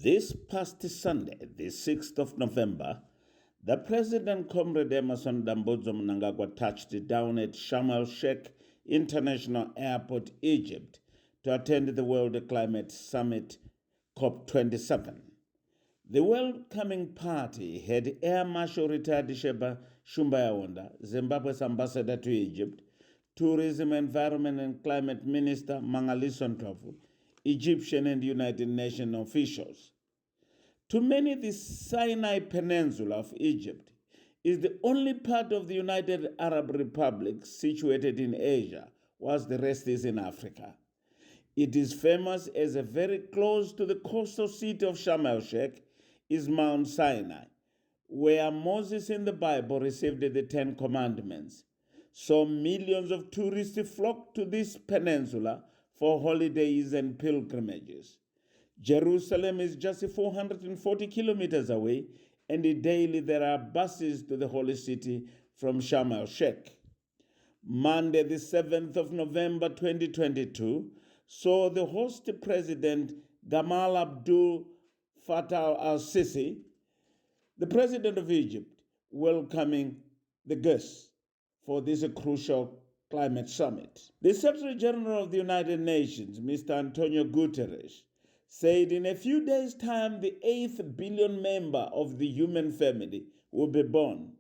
This past Sunday, the 6th of November, the President, Comrade Emmerson Mnangagwa, touched down at Sharm el-Sheikh International Airport, Egypt, to attend the World Climate Summit, COP27. The welcoming party had Air Marshal retired Sheba Shumbayawonda, Zimbabwe's ambassador to Egypt, Tourism, Environment and Climate Minister Mangaliso Ndlovu, Egyptian and United Nations officials. To many, the Sinai Peninsula of Egypt is the only part of the United Arab Republic situated in Asia, whilst the rest is in Africa. It is famous as a very close to the coastal city of Sharm el-Sheikh is Mount Sinai, where Moses in the Bible received the Ten Commandments. So millions of tourists flock to this peninsula for holidays and pilgrimages. Jerusalem is just 440 kilometers away, and daily there are buses to the holy city from Sharm el-Sheikh. Monday, the 7th of November 2022, saw the host president Gamal Abdel Fattah al-Sisi, the president of Egypt, welcoming the guests for this crucial climate summit. The Secretary General of the United Nations, Mr. Antonio Guterres, said in a few days' time the 8th billion member of the human family will be born.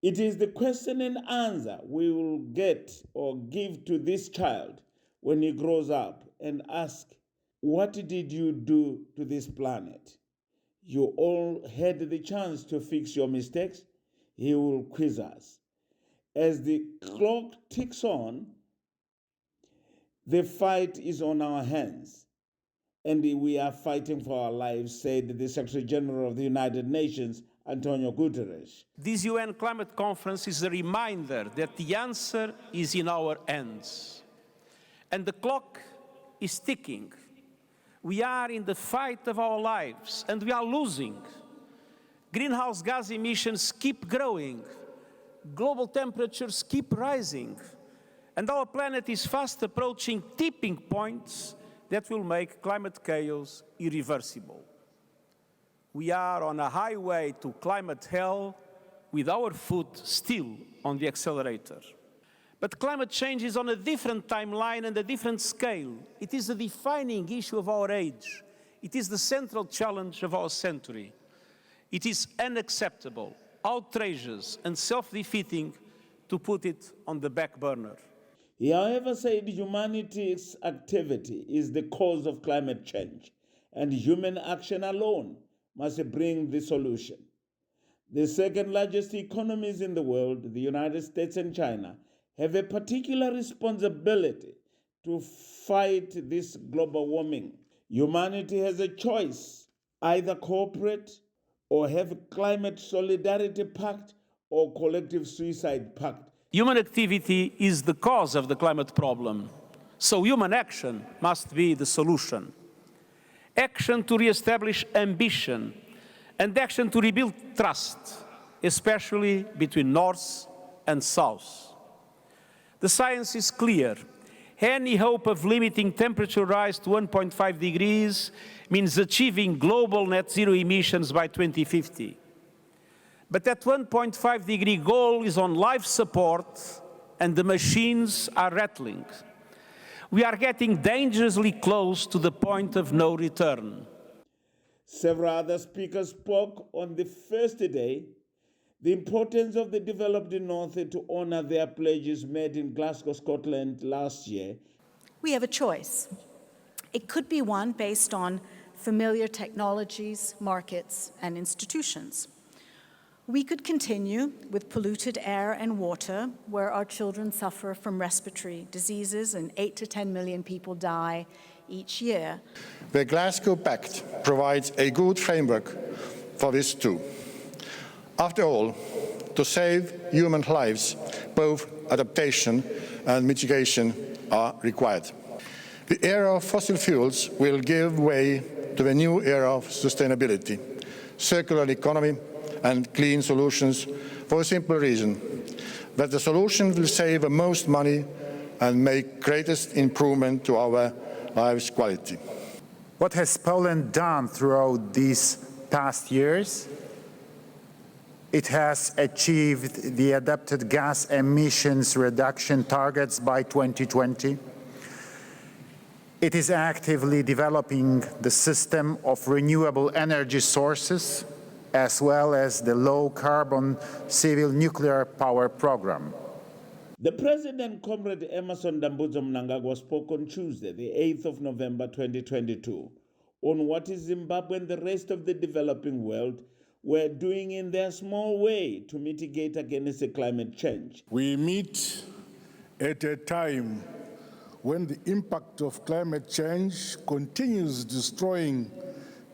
It is the question and answer we will get or give to this child when he grows up and ask, what did you do to this planet? You all had the chance to fix your mistakes. He will quiz us. As the clock ticks on, the fight is on our hands, and we are fighting for our lives, said the Secretary General of the United Nations, Antonio Guterres. This UN climate conference is a reminder that the answer is in our hands, and the clock is ticking. We are in the fight of our lives, and we are losing. Greenhouse gas emissions keep growing. Global temperatures keep rising, and our planet is fast approaching tipping points that will make climate chaos irreversible. We are on a highway to climate hell with our foot still on the accelerator. But climate change is on a different timeline and a different scale. It is a defining issue of our age. It is the central challenge of our century. It is unacceptable, outrageous and self-defeating to put it on the back burner. He, however, said humanity's activity is the cause of climate change, and human action alone must bring the solution. The second largest economies in the world, the United States and China, have a particular responsibility to fight this global warming. Humanity has a choice: either cooperate or have a climate solidarity pact or collective suicide pact. Human activity is the cause of the climate problem, so human action must be the solution. Action to re-establish ambition and action to rebuild trust, especially between North and South. The science is clear. Any hope of limiting temperature rise to 1.5 degrees means achieving global net zero emissions by 2050. But that 1.5 degree goal is on life support, and the machines are rattling. We are getting dangerously close to the point of no return. Several other speakers spoke on the first day the importance of the developed North to honor their pledges made in Glasgow, Scotland last year. We have a choice. It could be one based on familiar technologies, markets, and institutions. We could continue with polluted air and water, where our children suffer from respiratory diseases and 8 to 10 million people die each year. The Glasgow Pact provides a good framework for this too. After all, to save human lives, both adaptation and mitigation are required. The era of fossil fuels will give way to a new era of sustainability, circular economy and clean solutions, for a simple reason, that the solution will save the most money and make greatest improvement to our lives' quality. What has Poland done throughout these past years? It has achieved the adapted gas emissions reduction targets by 2020. It is actively developing the system of renewable energy sources, as well as the low-carbon civil nuclear power program. The President, Comrade Emmerson Mnangagwa, spoke on Tuesday, the 8th of November 2022, on what is Zimbabwe and the rest of the developing world were doing in their small way to mitigate against the climate change. We meet at a time when the impact of climate change continues destroying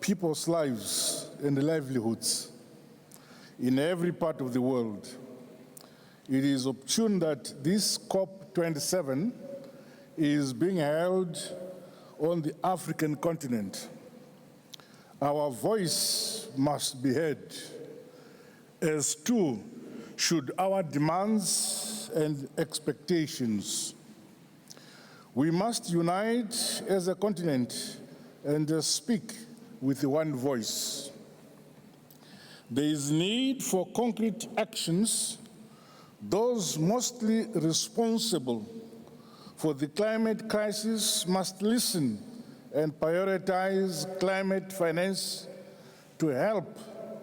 people's lives and livelihoods in every part of the world. It is opportune that this COP27 is being held on the African continent. Our voice must be heard, as too should our demands and expectations. We must unite as a continent and speak with one voice. There is need for concrete actions. Those mostly responsible for the climate crisis must listen and prioritize climate finance to help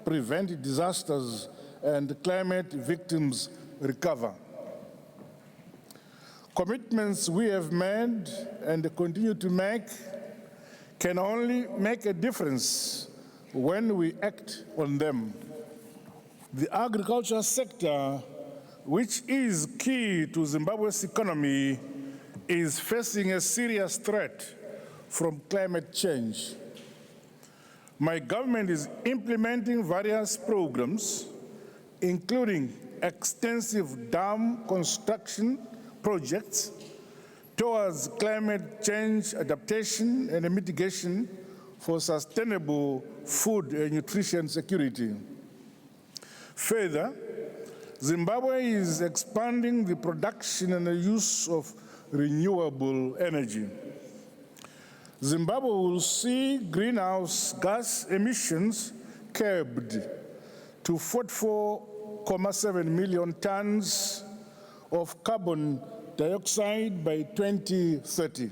prevent disasters and climate victims recover. Commitments we have made and continue to make can only make a difference when we act on them. The agriculture sector, which is key to Zimbabwe's economy, is facing a serious threat from climate change. My government is implementing various programs, including extensive dam construction projects towards climate change adaptation and mitigation for sustainable food and nutrition security. Further, Zimbabwe is expanding the production and the use of renewable energy. Zimbabwe will see greenhouse gas emissions curbed to 44.7 million tons of carbon dioxide by 2030.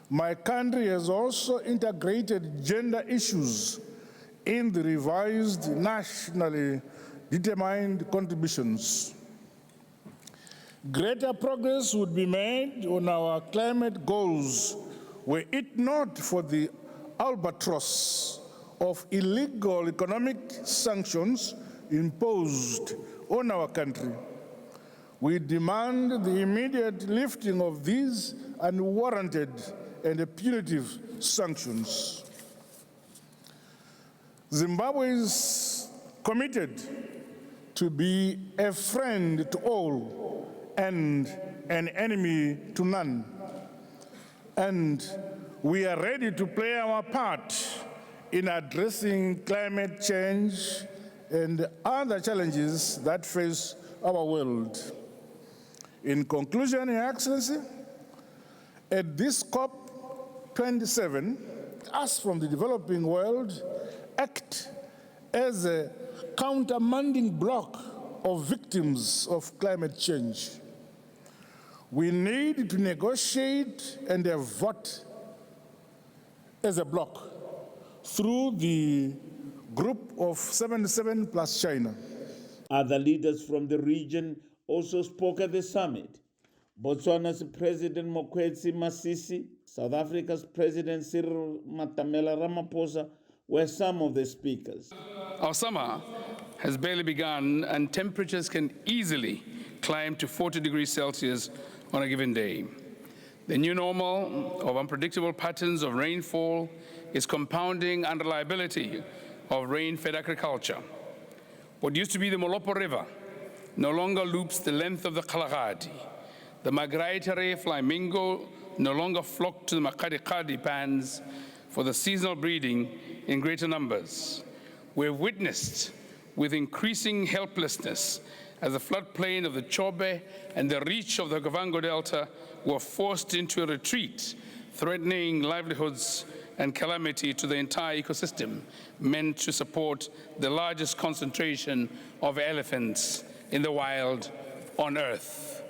My country has also integrated gender issues in the revised nationally determined contributions. Greater progress would be made on our climate goals were it not for the albatross of illegal economic sanctions imposed on our country. We demand the immediate lifting of these unwarranted and punitive sanctions. Zimbabwe is committed to be a friend to all and an enemy to none. And we are ready to play our part in addressing climate change and other challenges that face our world. In conclusion, Your Excellency, at this COP27, us from the developing world act as a countermanding bloc of victims of climate change. We need to negotiate and vote as a bloc through the group of 77 plus China. Other leaders from the region also spoke at the summit. Botswana's President Mokwetsi Masisi, South Africa's President Cyril Matamela Ramaphosa were some of the speakers. Our summer has barely begun and temperatures can easily climb to 40 degrees Celsius on a given day. The new normal of unpredictable patterns of rainfall is compounding unreliability of rain-fed agriculture. What used to be the Molopo River no longer loops the length of the Kalahari. The migratory flamingo no longer flock to the Makadikadi pans for the seasonal breeding in greater numbers. We've witnessed with increasing helplessness as the floodplain of the Chobe and the reach of the Okavango Delta were forced into a retreat, threatening livelihoods and calamity to the entire ecosystem, meant to support the largest concentration of elephants in the wild on Earth.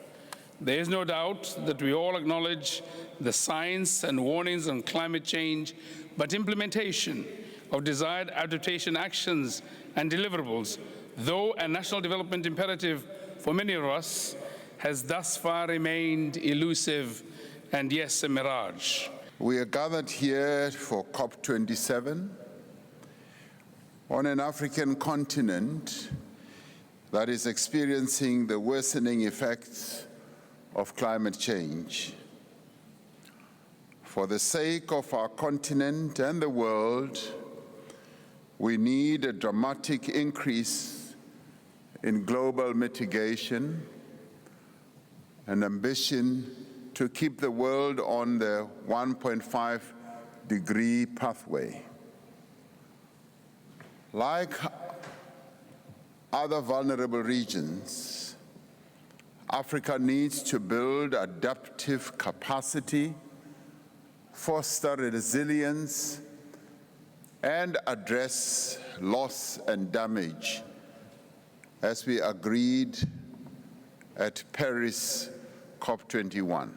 There is no doubt that we all acknowledge the science and warnings on climate change, but implementation of desired adaptation actions and deliverables, though a national development imperative for many of us, has thus far remained elusive and, yes, a mirage. We are gathered here for COP27 on an African continent that is experiencing the worsening effects of climate change. For the sake of our continent and the world, we need a dramatic increase in global mitigation and ambition to keep the world on the 1.5-degree pathway. Like other vulnerable regions, Africa needs to build adaptive capacity, foster resilience, and address loss and damage, as we agreed at PRES COP21.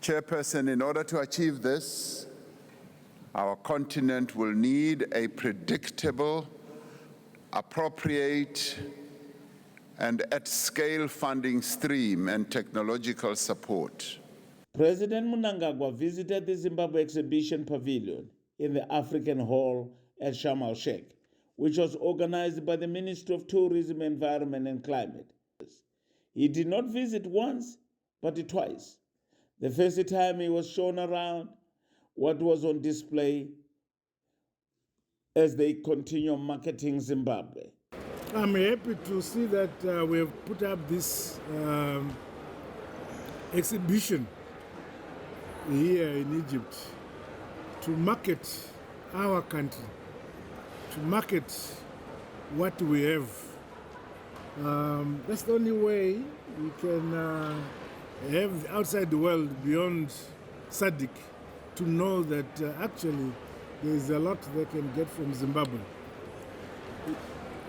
Chairperson, in order to achieve this, our continent will need a predictable, appropriate, and at-scale funding stream and technological support. President Mnangagwa visited the Zimbabwe Exhibition Pavilion in the African Hall at Sharm el-Sheikh, which was organized by the Ministry of Tourism, Environment and Climate. He did not visit once, but twice. The first time he was shown around what was on display as they continue marketing Zimbabwe. I'm happy to see that we have put up this exhibition here in Egypt to market our country, to market what we have. That's the only way we can have outside the world, beyond SADC, to know that actually there is a lot they can get from Zimbabwe.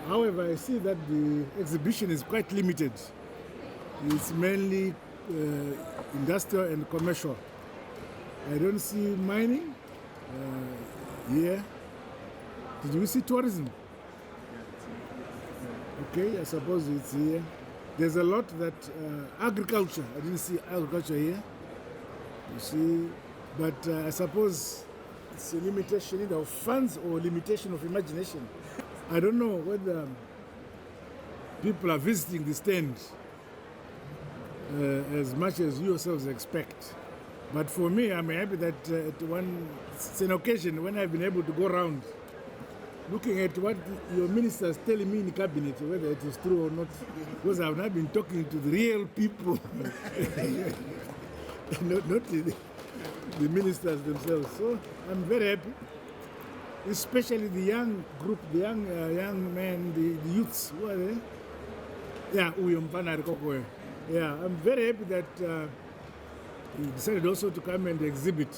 However, I see that the exhibition is quite limited. It's mainly industrial and commercial. I don't see mining here. Did you see tourism? Okay, I suppose it's here. There's a lot that agriculture. I didn't see agriculture here. You see, but I suppose it's a limitation either of funds or limitation of imagination. I don't know whether people are visiting the stand as much as you yourselves expect. But for me, I'm happy that it's an occasion when I've been able to go around looking at what your minister is telling me in the cabinet, whether it is true or not, because I've not been talking to the real people, not the ministers themselves. So I'm very happy, especially the young group, the young men, the youths. Who are they? Yeah, I'm very happy that he decided also to come and exhibit,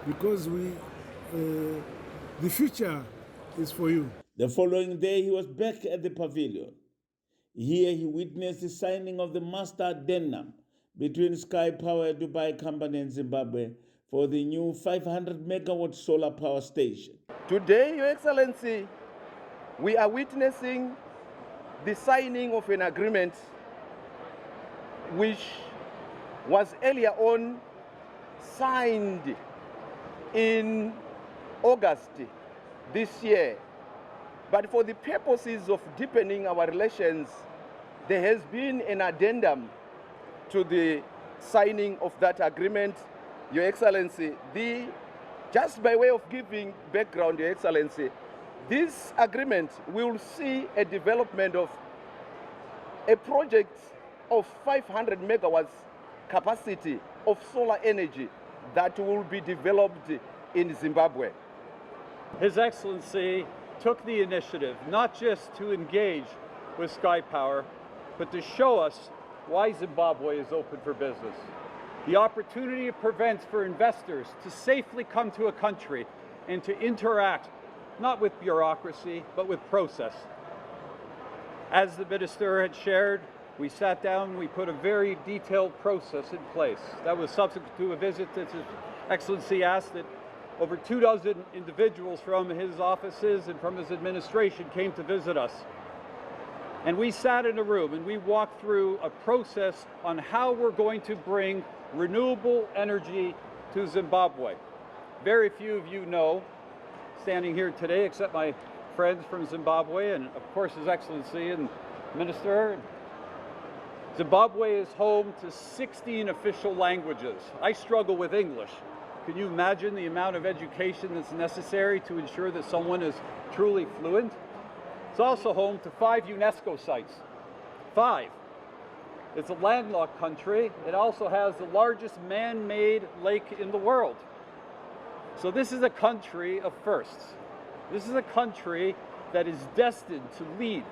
because the future is for you. The following day, he was back at the pavilion. Here, he witnessed the signing of the master addendum between Sky Power, a Dubai company, and Zimbabwe for the new 500-megawatt solar power station. Today, Your Excellency, we are witnessing the signing of an agreement which was earlier on signed in August this year. But for the purposes of deepening our relations, there has been an addendum to the signing of that agreement, Your Excellency. Just by way of giving background, Your Excellency, this agreement will see a development of a project of 500 megawatts capacity of solar energy that will be developed in Zimbabwe. His Excellency took the initiative not just to engage with Sky Power, but to show us why Zimbabwe is open for business. The opportunity it prevents for investors to safely come to a country and to interact, not with bureaucracy, but with process. As the minister had shared, we sat down, we put a very detailed process in place. That was subsequent to a visit that His Excellency asked that over 24 individuals from his offices and from his administration came to visit us. And we sat in a room and we walked through a process on how we're going to bring renewable energy to Zimbabwe. Very few of you know, standing here today, except my friends from Zimbabwe and of course His Excellency and Minister. Zimbabwe is home to 16 official languages. I struggle with English. Can you imagine the amount of education that's necessary to ensure that someone is truly fluent? It's also home to 5 UNESCO sites. 5. It's a landlocked country. It also has the largest man-made lake in the world. So this is a country of firsts. This is a country that is destined to lead.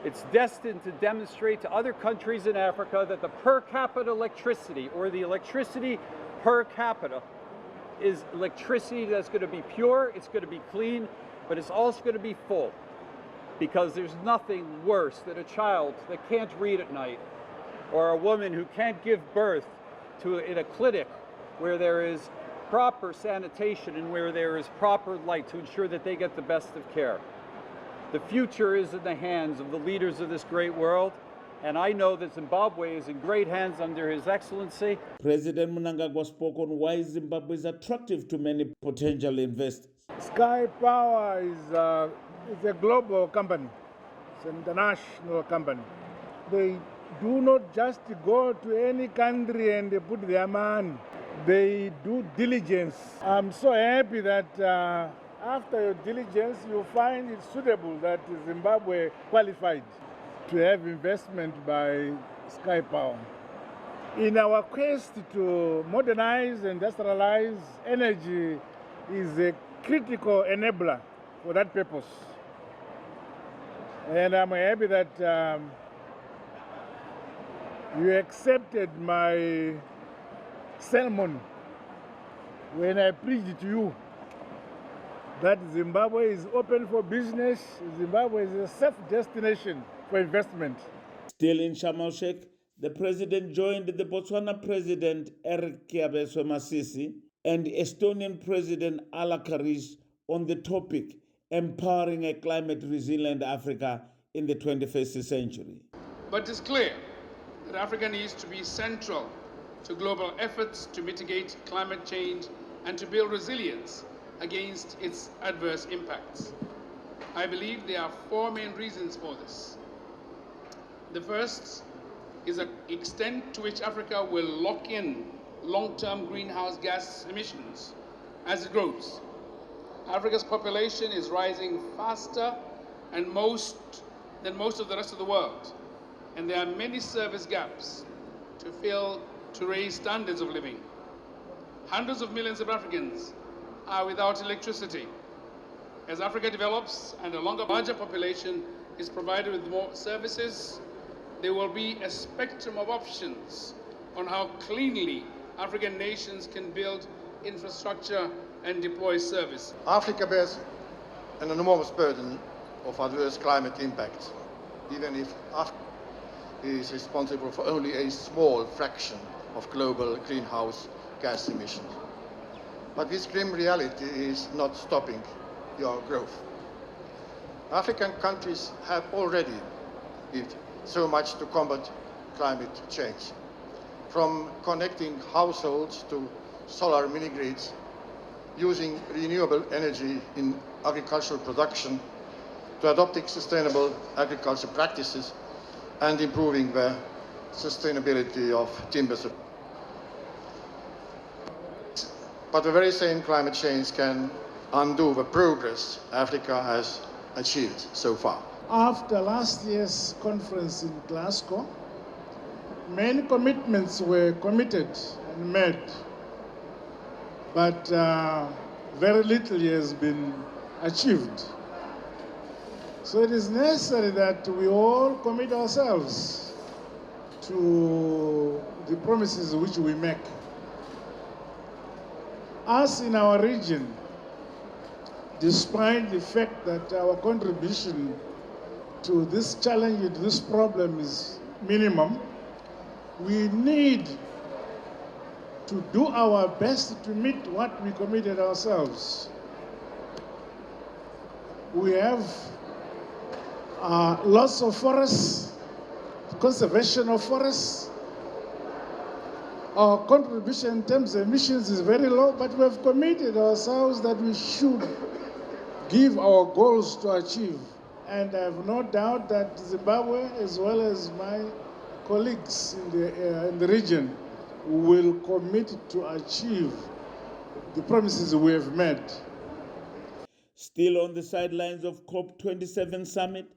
It's destined to demonstrate to other countries in Africa that the per capita electricity, or the electricity per capita, is electricity that's going to be pure, it's going to be clean, but it's also going to be full. Because there's nothing worse than a child that can't read at night, or a woman who can't give birth in a clinic where there is proper sanitation and where there is proper light to ensure that they get the best of care. The future is in the hands of the leaders of this great world, and I know that Zimbabwe is in great hands under His Excellency. President Mnangagwa spoke on why Zimbabwe is attractive to many potential investors. Sky Power is a global company. It's an international company. They do not just go to any country and they put their money. They do diligence. I'm so happy that after your diligence, you find it suitable that Zimbabwe qualified to have investment by Sky Power. In our quest to modernize and industrialize, energy is a critical enabler for that purpose. And I'm happy that you accepted my sermon when I preached to you that Zimbabwe is open for business. Zimbabwe is a safe destination for investment. Still in Sharm el-Sheikh, the president joined the Botswana president Eric Masisi and Estonian president Ala Karis on the topic empowering a climate-resilient Africa in the 21st century. But it's clear that Africa needs to be central to global efforts to mitigate climate change and to build resilience against its adverse impacts. I believe there are 4 main reasons for this. The first is the extent to which Africa will lock in long-term greenhouse gas emissions as it grows. Africa's population is rising faster than most of the rest of the world, and there are many service gaps to fill to raise standards of living. Hundreds of millions of Africans are without electricity. As Africa develops and a larger population is provided with more services, there will be a spectrum of options on how cleanly African nations can build infrastructure and deploy service. Africa bears an enormous burden of adverse climate impact, even if Africa is responsible for only a small fraction of global greenhouse gas emissions. But this grim reality is not stopping your growth. African countries have already did so much to combat climate change, from connecting households to solar mini-grids, using renewable energy in agricultural production, to adopting sustainable agriculture practices and improving the sustainability of timber supply. But the very same climate change can undo the progress Africa has achieved so far. After last year's conference in Glasgow, many commitments were committed and made, but very little has been achieved. So it is necessary that we all commit ourselves to the promises which we make. Us in our region, despite the fact that our contribution to this challenge, to this problem is minimum, we need to do our best to meet what we committed ourselves. We have lots of forests, conservation of forests. Our contribution in terms of emissions is very low, but we have committed ourselves that we should give our goals to achieve. And I have no doubt that Zimbabwe, as well as my colleagues in the region, will commit to achieve the promises we have made. Still on the sidelines of COP27 summit,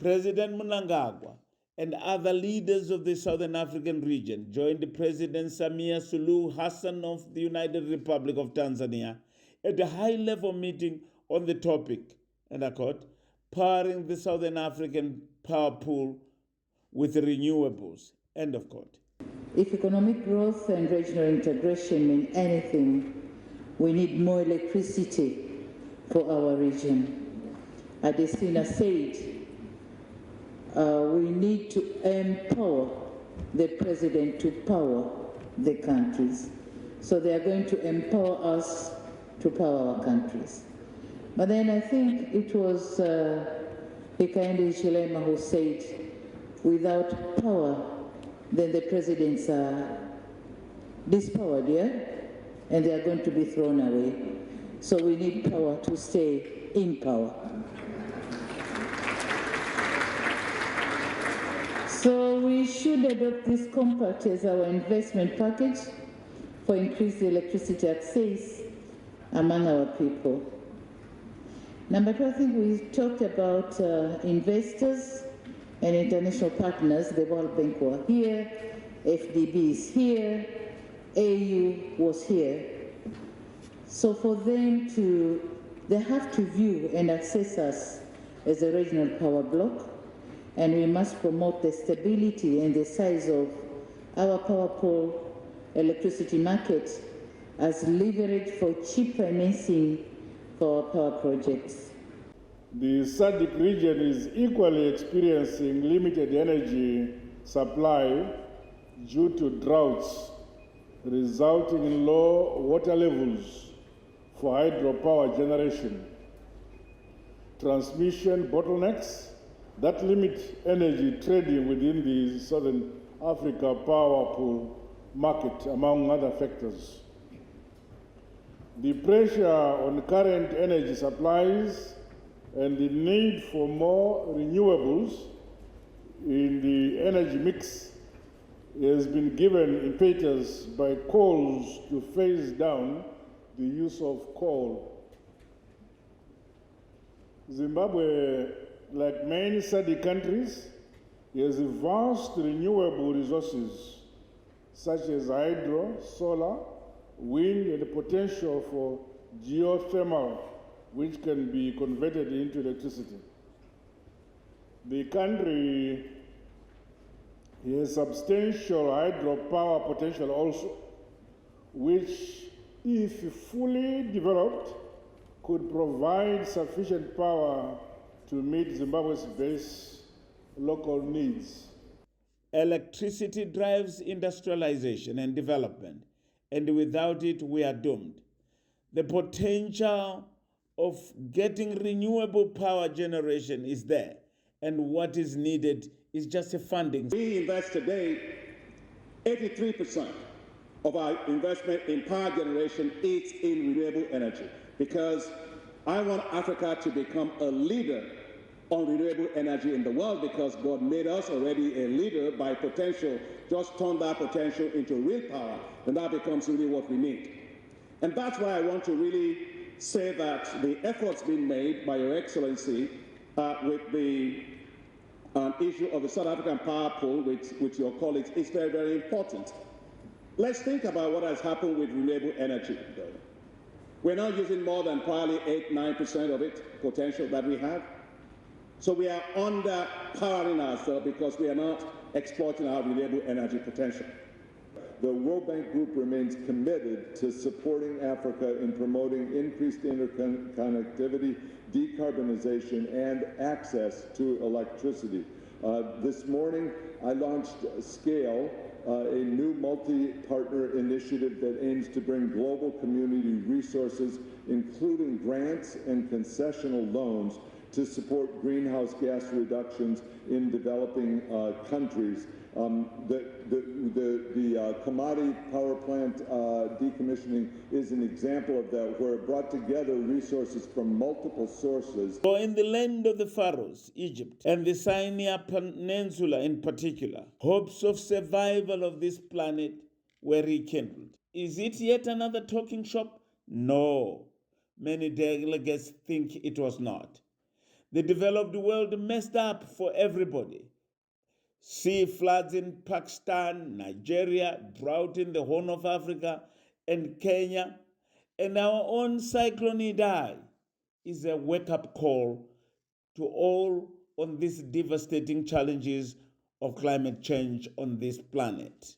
President Mnangagwa and other leaders of the Southern African region joined President Samia Suluhu Hassan of the United Republic of Tanzania at a high-level meeting on the topic, and I quote, powering the Southern African power pool with renewables, end of quote. If economic growth and regional integration mean anything, we need more electricity for our region. As Destina said, we need to empower the president to power the countries. So they are going to empower us to power our countries. But then I think it was Hakainde Hichilema who said, without power, then the presidents are dispowered, yeah? And they are going to be thrown away. So we need power to stay in power. So we should adopt this compact as our investment package for increased electricity access among our people. Number two, I think we talked about investors and international partners. The World Bank were here, FDB is here, AU was here. So for them they have to view and access us as a regional power bloc, and we must promote the stability and the size of our power pool electricity market as leverage for cheap financing for our power projects. The SADC region is equally experiencing limited energy supply due to droughts, resulting in low water levels for hydropower generation, transmission bottlenecks that limit energy trading within the Southern Africa power pool market, among other factors. The pressure on current energy supplies and the need for more renewables in the energy mix has been given impetus by calls to phase down the use of coal. Zimbabwe, like many SADC countries, has vast renewable resources such as hydro, solar, wind, and the potential for geothermal, which can be converted into electricity. The country has substantial hydropower potential also, which, if fully developed, could provide sufficient power to meet Zimbabwe's base local needs. Electricity drives industrialization and development, and without it, we are doomed. The potential of getting renewable power generation is there, and what is needed is just a funding. We invest today, 83% of our investment in power generation is in renewable energy, because I want Africa to become a leader on renewable energy in the world, because God made us already a leader by potential. Just turn that potential into real power, and that becomes really what we need. And that's why I want to really say that the efforts being made by Your Excellency with the issue of the South African power pool with your colleagues is very, very important. Let's think about what has happened with renewable energy, though. We're now using more than probably 8-9% of it potential that we have. So we are under powering ourselves because we are not exploiting our renewable energy potential. The World Bank Group remains committed to supporting Africa in promoting increased interconnectivity, decarbonization, and access to electricity. This morning, I launched SCALE, a new multi-partner initiative that aims to bring global community resources, including grants and concessional loans, to support greenhouse gas reductions in developing countries. The Kamadi power plant decommissioning is an example of that, where it brought together resources from multiple sources. So in the land of the Pharaohs, Egypt, and the Sinai Peninsula in particular, hopes of survival of this planet were rekindled. Is it yet another talking shop? No. Many delegates think it was not. The developed world messed up for everybody. Sea floods in Pakistan, Nigeria, drought in the Horn of Africa and Kenya, and our own cyclone Idai is a wake-up call to all on these devastating challenges of climate change on this planet.